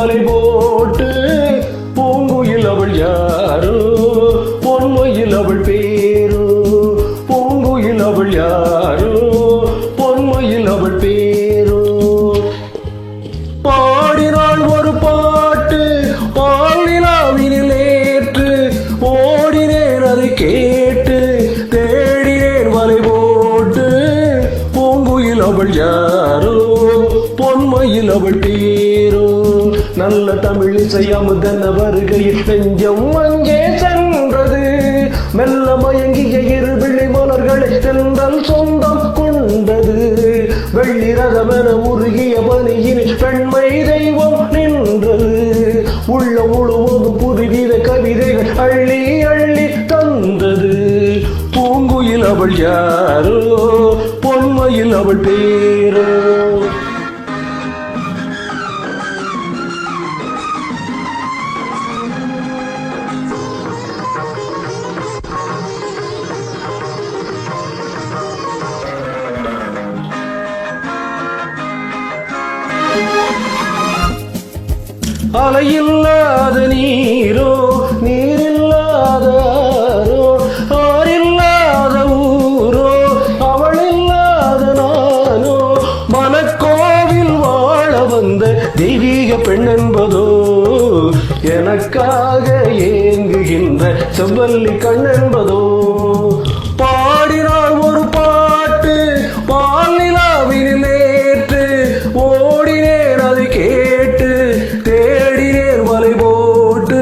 வலை போட்டு பூங்குயில் அவள் யாரோ பொன்மையில் அவள் பேரோ பூங்குயில் அவள் யாரோ பொன்மையில் அவள் பேரோ பாடினாள் ஒரு பாட்டு பாலிலாவினில் ஏற்று ஓடினேன் அதை கேட்டு தேடினேன் வலை போட்டு பூங்குயில் அவள் யாரோ பொன்மையில் அவள் பேரோ நல்ல தமிழ் செய்யாமதன வருகையில் நெஞ்சம் அங்கே சென்றது மெல்ல மயங்கிய இருவிழி மலர்களை சென்றல் சொந்தம் கொண்டது வெள்ளி ரதமென உருகிய பனியில் பெண்மை தெய்வம் நின்றது உள்ள முழுவதும் புதுவித கவிதைகள் அள்ளி அள்ளி தந்தது பூங்குயில் அவள் யாரோ பொன்மையில் அவள் பேரோ அலையில்லாத நீரோ நீரில்லாத ஆரோ ஆரில்லாத ஊரோ அவளில்லாத நானோ மனக்கோவில் வாழ வந்த தெய்வீக பெண் என்பதோ எனக்காக ஏங்குகின்ற செவ்வல்லி கண் என்பதோ பாடினாள் ஒரு பாட்டு பாலிலாவினில் ஏற்று ஓடினேன் அதை கேட்டு தேடினேன் வலை போட்டு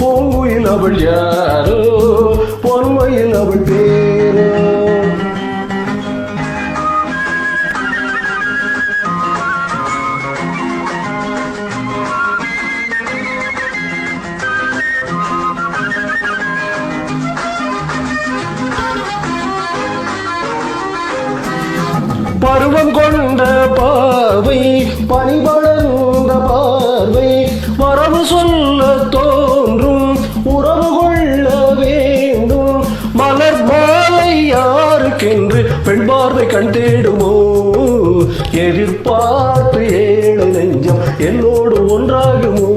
பூங்குயில் அவள் யாரோ பொன்மையில் அவள் பேரோ பருவம் கொண்ட பார்வை பனிபடர்ந்த பார்வை வரவு சொல்ல தோன்றும் உறவு கொள்ள வேண்டும் மலர் மாலை யாருக்கென்று பெண் பார்வை கண் தேடுமோ எதிர்பார்த்து ஏழு நெஞ்சம் என்னோடு ஒன்றாகுமோ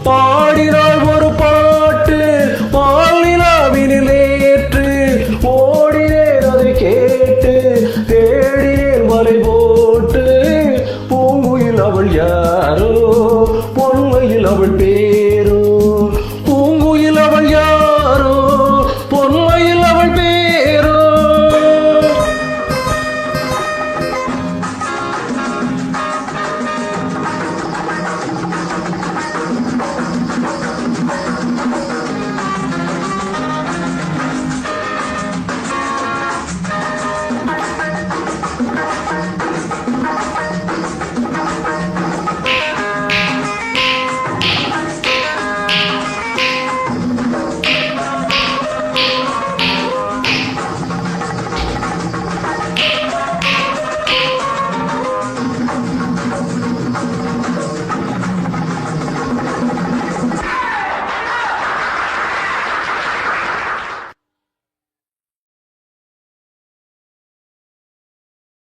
பாடினாள் ஒரு பாட்டு பாலிலாவினில் ஏற்று ஓடினேன் அதை கேட்டு தேடினேன் வலை போட்டு பூங்குயில் அவள் யாரோ பொன்மையில் அவள் பேர்